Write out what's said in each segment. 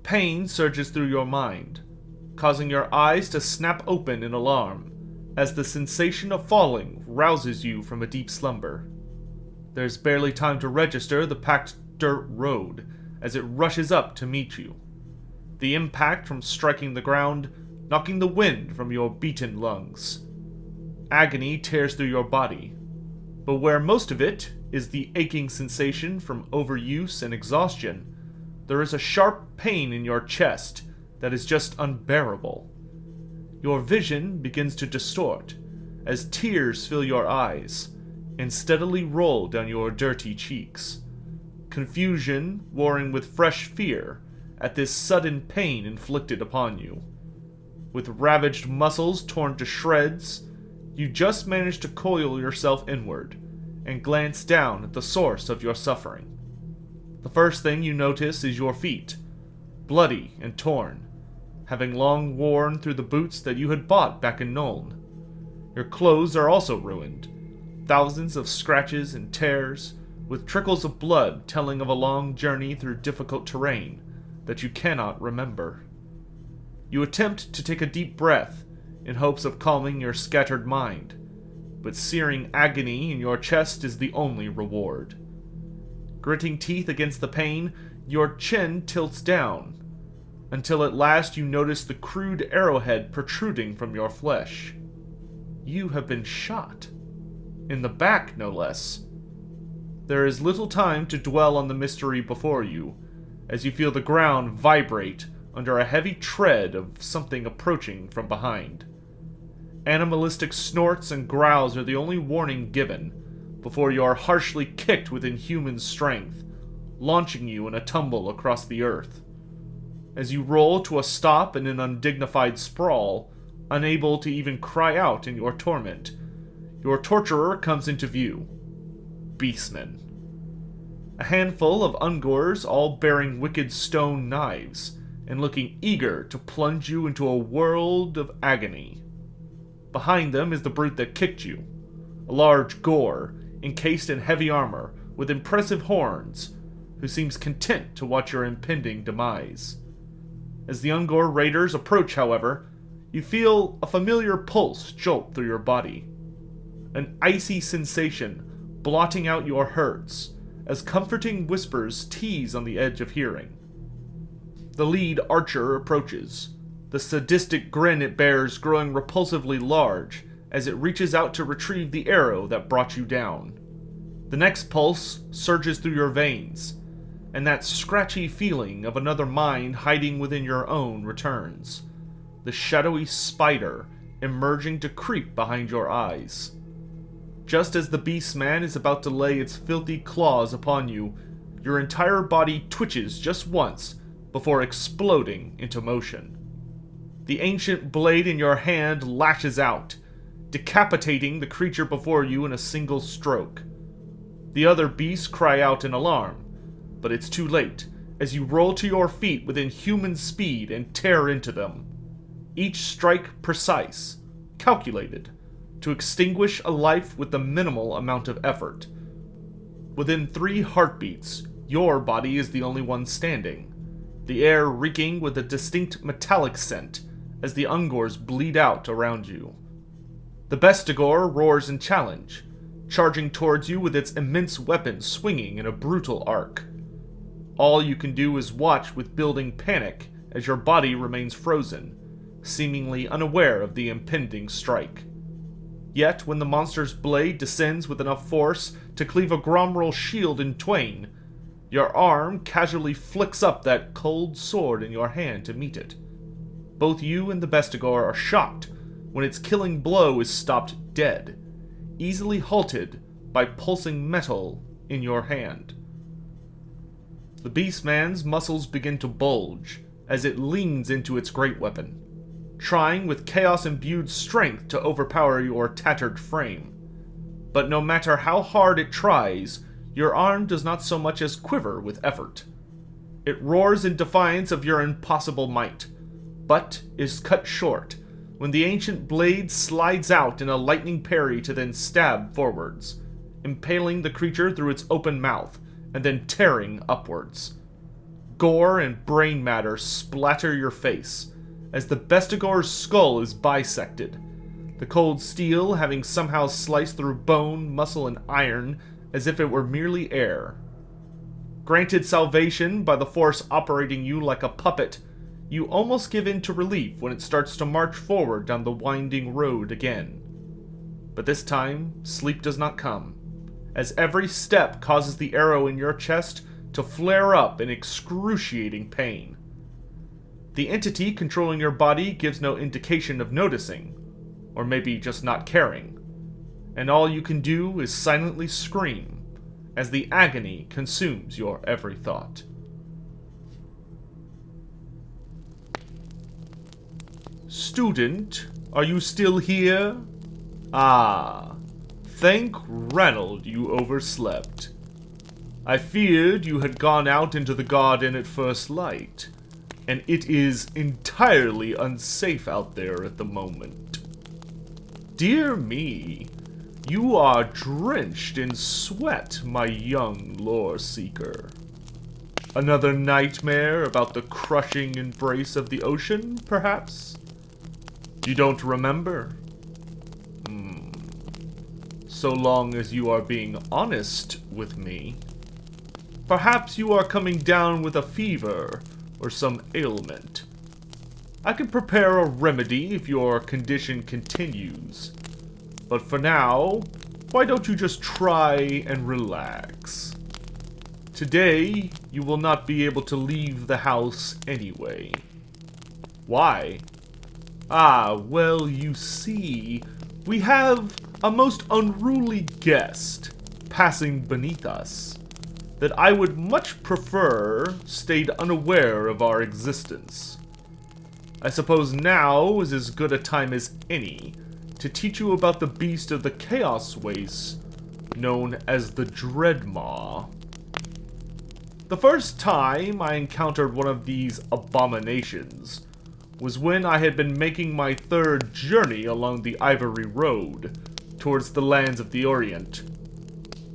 Pain surges through your mind, causing your eyes to snap open in alarm as the sensation of falling rouses you from a deep slumber. There's barely time to register the packed dirt road as it rushes up to meet you. The impact from striking the ground, knocking the wind from your beaten lungs. Agony tears through your body, but where most of it is the aching sensation from overuse and exhaustion, there is a sharp pain in your chest that is just unbearable. Your vision begins to distort as tears fill your eyes and steadily roll down your dirty cheeks. Confusion warring with fresh fear at this sudden pain inflicted upon you. With ravaged muscles torn to shreds, you just manage to coil yourself inward and glance down at the source of your suffering. The first thing you notice is your feet, bloody and torn, having long worn through the boots that you had bought back in Nuln. Your clothes are also ruined, thousands of scratches and tears, with trickles of blood telling of a long journey through difficult terrain that you cannot remember. You attempt to take a deep breath in hopes of calming your scattered mind, but searing agony in your chest is the only reward. Gritting teeth against the pain, your chin tilts down, until at last you notice the crude arrowhead protruding from your flesh. You have been shot. In the back, no less. There is little time to dwell on the mystery before you, as you feel the ground vibrate under a heavy tread of something approaching from behind. Animalistic snorts and growls are the only warning given, before you are harshly kicked with inhuman strength, launching you in a tumble across the earth. As you roll to a stop in an undignified sprawl, unable to even cry out in your torment, your torturer comes into view. Beastmen. A handful of Ungors, all bearing wicked stone knives, and looking eager to plunge you into a world of agony. Behind them is the brute that kicked you, a large Gore, encased in heavy armor, with impressive horns, who seems content to watch your impending demise. As the Ungor raiders approach, however, you feel a familiar pulse jolt through your body. An icy sensation blotting out your hurts, as comforting whispers tease on the edge of hearing. The lead archer approaches, the sadistic grin it bears growing repulsively large as it reaches out to retrieve the arrow that brought you down. The next pulse surges through your veins, and that scratchy feeling of another mind hiding within your own returns. The shadowy spider emerging to creep behind your eyes. Just as the beastman is about to lay its filthy claws upon you, your entire body twitches just once before exploding into motion. The ancient blade in your hand lashes out, decapitating the creature before you in a single stroke. The other beasts cry out in alarm, but it's too late as you roll to your feet with inhuman speed and tear into them. Each strike precise, calculated, to extinguish a life with the minimal amount of effort. Within 3 heartbeats, your body is the only one standing, the air reeking with a distinct metallic scent as the Ungors bleed out around you. The Bestigor roars in challenge, charging towards you with its immense weapon swinging in a brutal arc. All you can do is watch with building panic as your body remains frozen, seemingly unaware of the impending strike. Yet, when the monster's blade descends with enough force to cleave a Gromrel shield in twain, your arm casually flicks up that cold sword in your hand to meet it. Both you and the Bestigor are shocked when its killing blow is stopped dead, easily halted by pulsing metal in your hand. The beastman's muscles begin to bulge as it leans into its great weapon, trying with chaos-imbued strength to overpower your tattered frame. But no matter how hard it tries, your arm does not so much as quiver with effort. It roars in defiance of your impossible might, but is cut short when the ancient blade slides out in a lightning parry to then stab Gore and brain matter splatter your face as the Bestigor's skull is bisected, the cold steel having somehow sliced through bone, muscle, and iron as if it were merely air. Granted salvation by the force operating you like a puppet, you almost give in to relief when it starts to march forward down the winding road again. But this time, sleep does not come, as every step causes the arrow in your chest to flare up in excruciating pain. The entity controlling your body gives no indication of noticing, or maybe just not caring, and all you can do is silently scream as the agony consumes your every thought. Student, are you still here? Ah, thank Ranald you overslept. I feared you had gone out into the garden at first light, and it is entirely unsafe out there at the moment. Dear me, you are drenched in sweat, my young lore seeker. Another nightmare about the crushing embrace of the ocean, perhaps? You don't remember? So long as you are being honest with me. Perhaps you are coming down with a fever or some ailment. I can prepare a remedy if your condition continues. But for now, why don't you just try and relax? Today, you will not be able to leave the house anyway. Why? Ah, well, you see, we have a most unruly guest passing beneath us that I would much prefer stayed unaware of our existence. I suppose now is as good a time as any to teach you about the beast of the Chaos Wastes known as the Dreadmaw. The first time I encountered one of these abominations was when I had been making my third journey along the Ivory Road towards the lands of the Orient.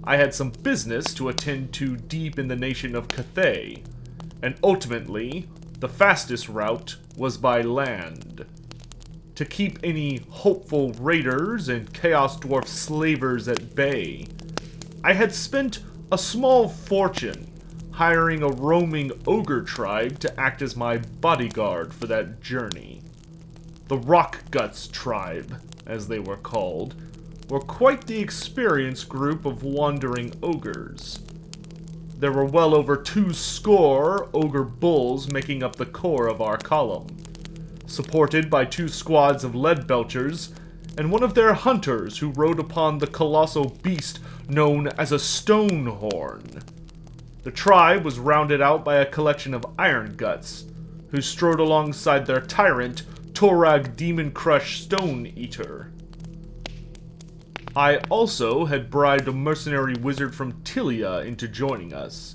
I had some business to attend to deep in the nation of Cathay, and ultimately, the fastest route was by land. To keep any hopeful raiders and Chaos Dwarf slavers at bay, I had spent a small fortune hiring a roaming ogre tribe to act as my bodyguard for that journey. The Rockguts tribe, as they were called, were quite the experienced group of wandering ogres. There were well over 200 ogre bulls making up the core of our column, supported by 2 squads of lead-belchers and one of their hunters who rode upon the colossal beast known as a Stonehorn. The tribe was rounded out by a collection of Iron Guts, who strode alongside their tyrant, Torag Demon Crush Stone Eater. I also had bribed a mercenary wizard from Tilia into joining us,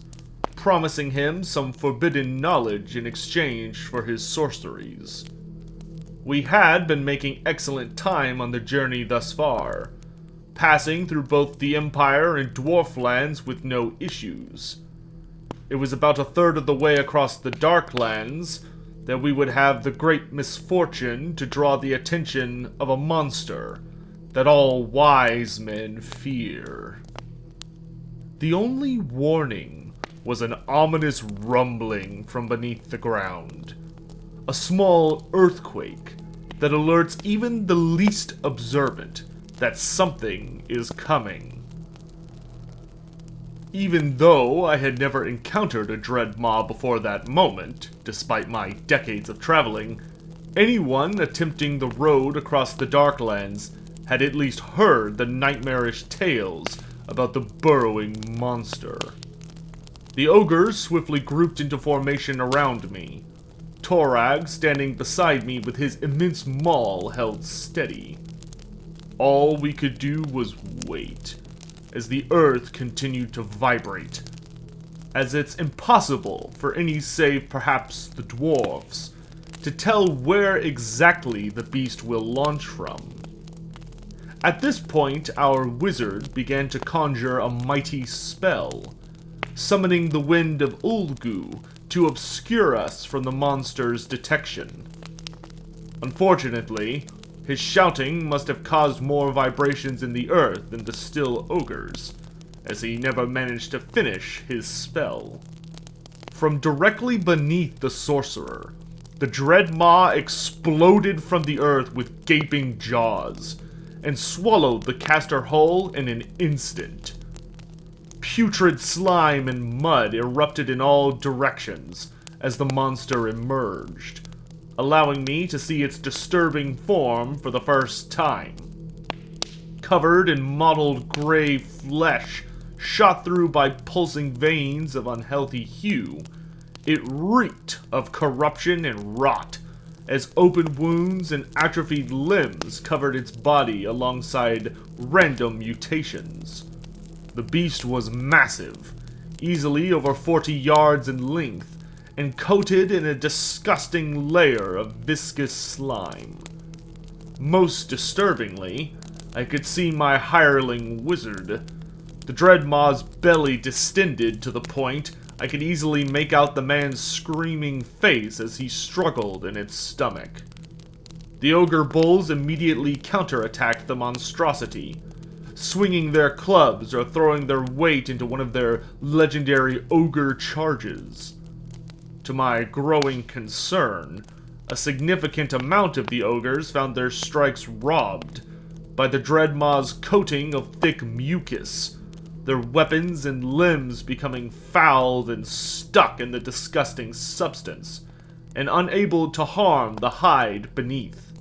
promising him some forbidden knowledge in exchange for his sorceries. We had been making excellent time on the journey thus far, passing through both the Empire and Dwarf lands with no issues. It was about a third of the way across the Darklands that we would have the great misfortune to draw the attention of a monster that all wise men fear. The only warning was an ominous rumbling from beneath the ground. A small earthquake that alerts even the least observant that something is coming. Even though I had never encountered a Dreadmaw before that moment, despite my decades of traveling, anyone attempting the road across the Darklands had at least heard the nightmarish tales about the burrowing monster. The ogres swiftly grouped into formation around me, Torag standing beside me with his immense maul held steady. All we could do was wait, as the earth continued to vibrate, as it's impossible for any save perhaps the dwarves to tell where exactly the beast will launch from. At this point, our wizard began to conjure a mighty spell, summoning the wind of Ulgu to obscure us from the monster's detection. Unfortunately, his shouting must have caused more vibrations in the earth than the still ogres, as he never managed to finish his spell. From directly beneath the sorcerer, the Dreadmaw exploded from the earth with gaping jaws, and swallowed the caster whole in an instant. Putrid slime and mud erupted in all directions as the monster emerged, allowing me to see its disturbing form for the first time. Covered in mottled gray flesh, shot through by pulsing veins of unhealthy hue, it reeked of corruption and rot, as open wounds and atrophied limbs covered its body alongside random mutations. The beast was massive, easily over 40 yards in length, and coated in a disgusting layer of viscous slime. Most disturbingly, I could see my hireling wizard. The Dreadmaw's belly distended to the point I could easily make out the man's screaming face as he struggled in its stomach. The ogre bulls immediately counterattacked the monstrosity, swinging their clubs or throwing their weight into one of their legendary ogre charges. To my growing concern, a significant amount of the ogres found their strikes robbed by the Dreadmaw's coating of thick mucus, their weapons and limbs becoming fouled and stuck in the disgusting substance, and unable to harm the hide beneath.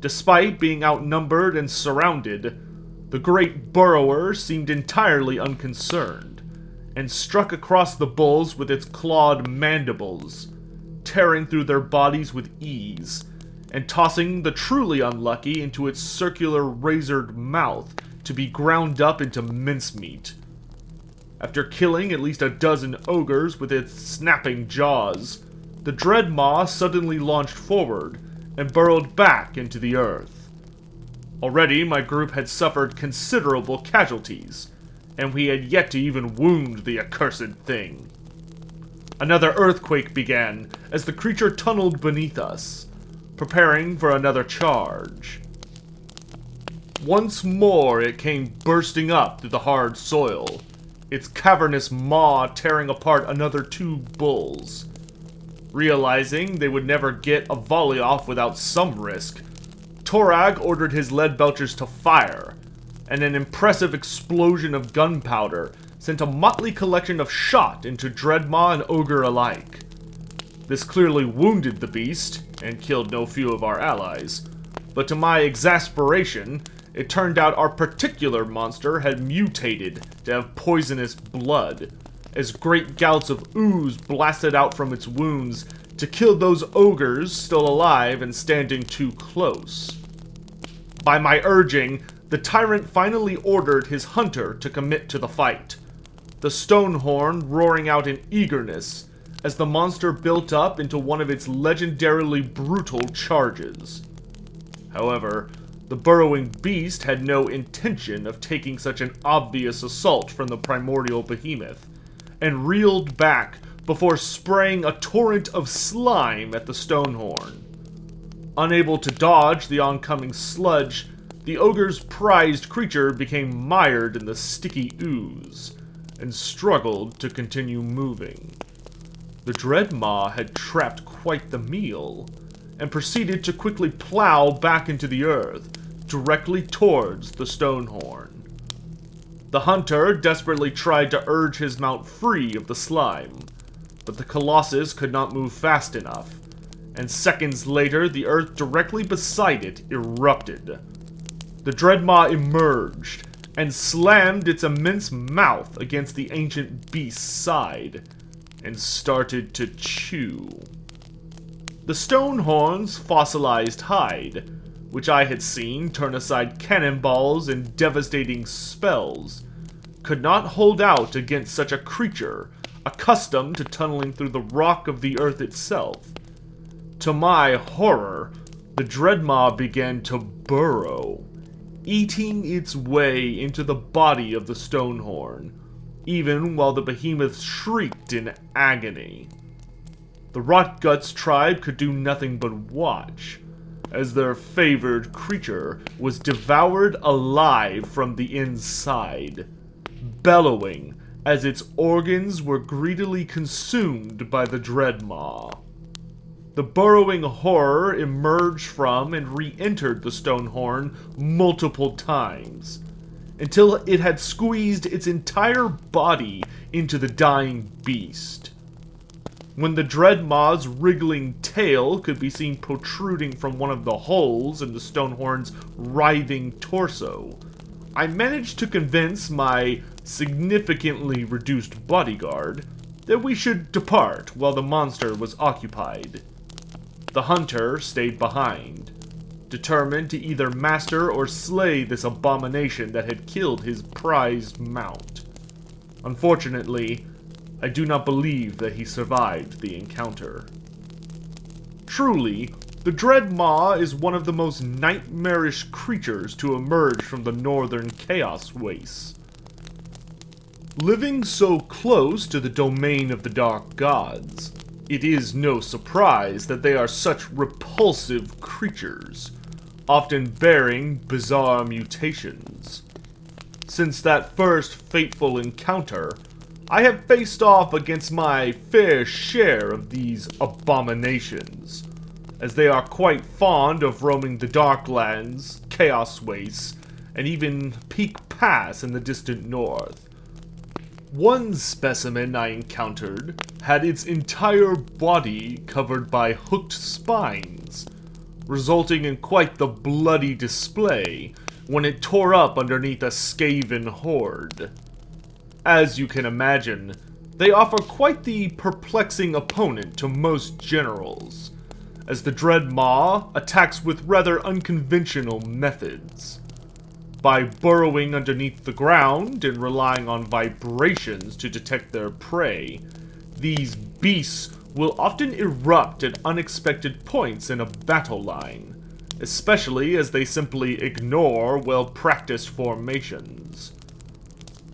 Despite being outnumbered and surrounded, the great burrower seemed entirely unconcerned, and struck across the bulls with its clawed mandibles, tearing through their bodies with ease, and tossing the truly unlucky into its circular razored mouth to be ground up into mincemeat. After killing at least a dozen ogres with its snapping jaws, the Dreadmaw suddenly launched forward and burrowed back into the earth. Already my group had suffered considerable casualties, and we had yet to even wound the accursed thing. Another earthquake began as the creature tunneled beneath us, preparing for another charge. Once more it came bursting up through the hard soil, its cavernous maw tearing apart another 2 bulls. Realizing they would never get a volley off without some risk, Torag ordered his lead belchers to fire, and an impressive explosion of gunpowder sent a motley collection of shot into Dreadmaw and ogre alike. This clearly wounded the beast, and killed no few of our allies, but to my exasperation, it turned out our particular monster had mutated to have poisonous blood, as great gouts of ooze blasted out from its wounds to kill those ogres still alive and standing too close. By my urging, the tyrant finally ordered his hunter to commit to the fight, the Stonehorn roaring out in eagerness as the monster built up into one of its legendarily brutal charges. However, the burrowing beast had no intention of taking such an obvious assault from the primordial behemoth, and reeled back before spraying a torrent of slime at the Stonehorn. Unable to dodge the oncoming sludge, the ogre's prized creature became mired in the sticky ooze, and struggled to continue moving. The Dreadmaw had trapped quite the meal, and proceeded to quickly plow back into the earth, directly towards the Stonehorn. The hunter desperately tried to urge his mount free of the slime, but the Colossus could not move fast enough, and seconds later the earth directly beside it erupted. The Dreadmaw emerged, and slammed its immense mouth against the ancient beast's side, and started to chew. The Stonehorn's fossilized hide, which I had seen turn aside cannonballs and devastating spells, could not hold out against such a creature accustomed to tunneling through the rock of the earth itself. To my horror, the Dreadmaw began to burrow, eating its way into the body of the Stonehorn, even while the behemoth shrieked in agony. The Rotguts tribe could do nothing but watch, as their favored creature was devoured alive from the inside, bellowing as its organs were greedily consumed by the Dreadmaw. The burrowing horror emerged from and re-entered the Stonehorn multiple times, until it had squeezed its entire body into the dying beast. When the Dreadmaw's wriggling tail could be seen protruding from one of the holes in the Stonehorn's writhing torso, I managed to convince my significantly reduced bodyguard that we should depart while the monster was occupied. The hunter stayed behind, determined to either master or slay this abomination that had killed his prized mount. Unfortunately, I do not believe that he survived the encounter. Truly, the Dreadmaw is one of the most nightmarish creatures to emerge from the northern Chaos Wastes. Living so close to the domain of the Dark Gods, it is no surprise that they are such repulsive creatures, often bearing bizarre mutations. Since that first fateful encounter, I have faced off against my fair share of these abominations, as they are quite fond of roaming the Darklands, Chaos Wastes, and even Peak Pass in the distant north. One specimen I encountered had its entire body covered by hooked spines, resulting in quite the bloody display when it tore up underneath a Skaven horde. As you can imagine, they offer quite the perplexing opponent to most generals, as the Dreadmaw attacks with rather unconventional methods. By burrowing underneath the ground and relying on vibrations to detect their prey, these beasts will often erupt at unexpected points in a battle line, especially as they simply ignore well-practiced formations.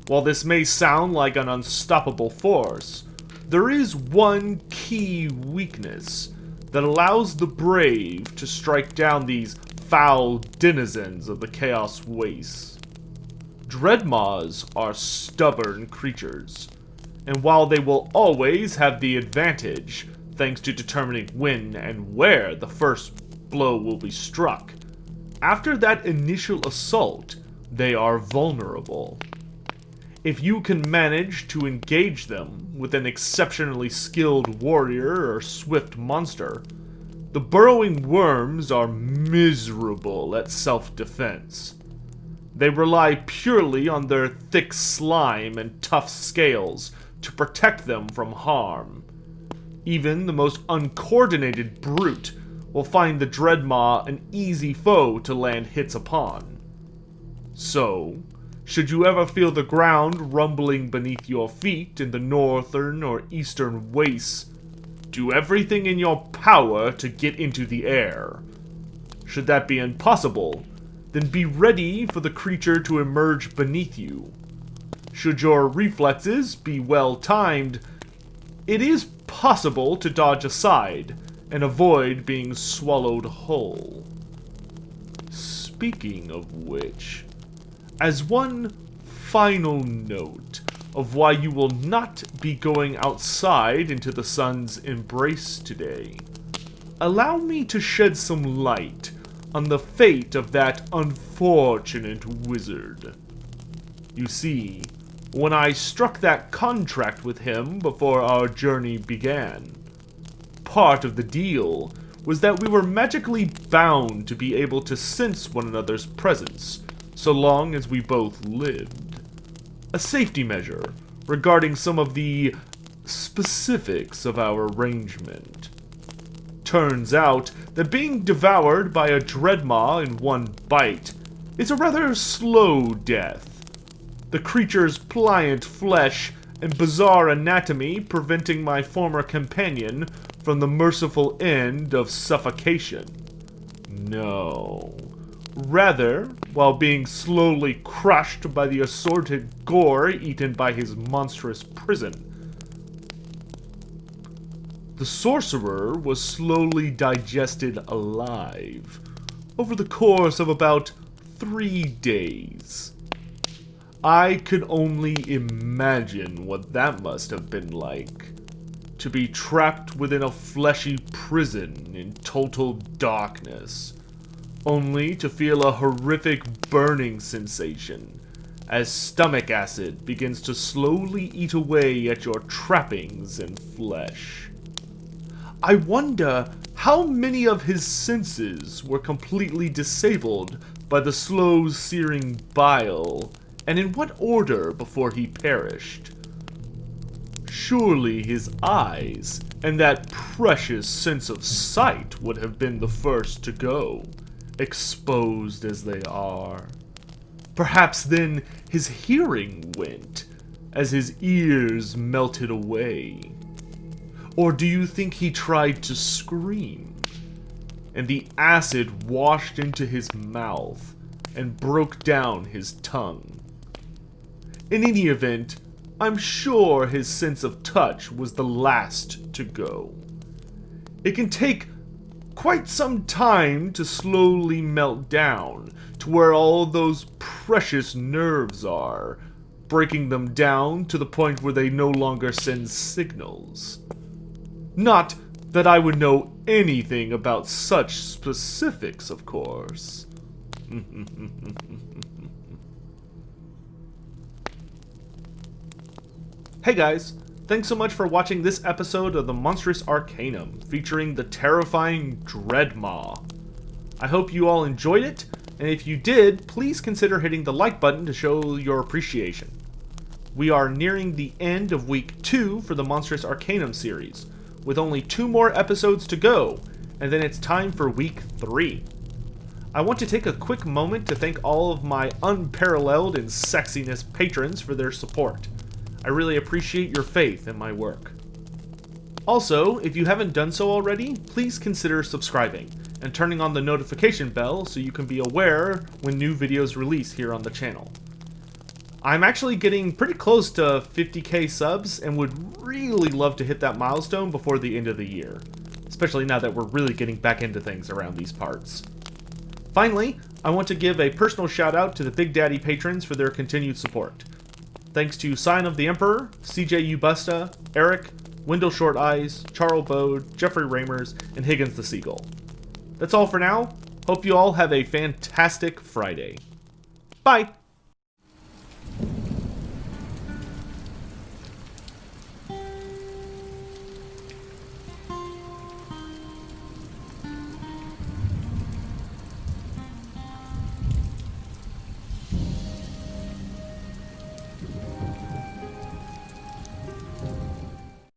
While this may sound like an unstoppable force, there is one key weakness that allows the brave to strike down these foul denizens of the Chaos Wastes. Dreadmaws are stubborn creatures, and while they will always have the advantage, thanks to determining when and where the first blow will be struck, after that initial assault, they are vulnerable. If you can manage to engage them with an exceptionally skilled warrior or swift monster, the burrowing worms are miserable at self-defense. They rely purely on their thick slime and tough scales to protect them from harm. Even the most uncoordinated brute will find the Dreadmaw an easy foe to land hits upon. So, should you ever feel the ground rumbling beneath your feet in the northern or eastern wastes, do everything in your power to get into the air. Should that be impossible, then be ready for the creature to emerge beneath you. Should your reflexes be well timed, it is possible to dodge aside and avoid being swallowed whole. Speaking of which, as one final note of why you will not be going outside into the sun's embrace today, allow me to shed some light on the fate of that unfortunate wizard. You see, when I struck that contract with him before our journey began, part of the deal was that we were magically bound to be able to sense one another's presence so long as we both lived. A safety measure regarding some of the specifics of our arrangement. Turns out that being devoured by a Dreadmaw in one bite is a rather slow death, the creature's pliant flesh and bizarre anatomy preventing my former companion from the merciful end of suffocation. No. Rather, while being slowly crushed by the assorted gore eaten by his monstrous prison, the sorcerer was slowly digested alive over the course of about 3 days. I could only imagine what that must have been like, to be trapped within a fleshy prison in total darkness, only to feel a horrific burning sensation as stomach acid begins to slowly eat away at your trappings and flesh. I wonder how many of his senses were completely disabled by the slow searing bile, and in what order before he perished. Surely his eyes and that precious sense of sight would have been the first to go, exposed as they are. Perhaps then his hearing went, as his ears melted away. Or do you think he tried to scream, and the acid washed into his mouth and broke down his tongue? In any event, I'm sure his sense of touch was the last to go. It can take quite some time to slowly melt down to where all those precious nerves are, breaking them down to the point where they no longer send signals. Not that I would know anything about such specifics, of course. Hey guys, thanks so much for watching this episode of the Monstrous Arcanum, featuring the terrifying Dreadmaw. I hope you all enjoyed it, and if you did, please consider hitting the like button to show your appreciation. We are nearing the end of week 2 for the Monstrous Arcanum series, with only 2 more episodes to go, and then it's time for week 3. I want to take a quick moment to thank all of my unparalleled in sexiness patrons for their support. I really appreciate your faith in my work. Also, if you haven't done so already, please consider subscribing and turning on the notification bell so you can be aware when new videos release here on the channel. I'm actually getting pretty close to 50k subs and would really love to hit that milestone before the end of the year, especially now that we're really getting back into things around these parts. Finally, I want to give a personal shout out to the Big Daddy patrons for their continued support. Thanks to Sign of the Emperor, CJ Ubusta, Eric, Wendell Short Eyes, Charles Bode, Jeffrey Ramers, and Higgins the Seagull. That's all for now. Hope you all have a fantastic Friday. Bye!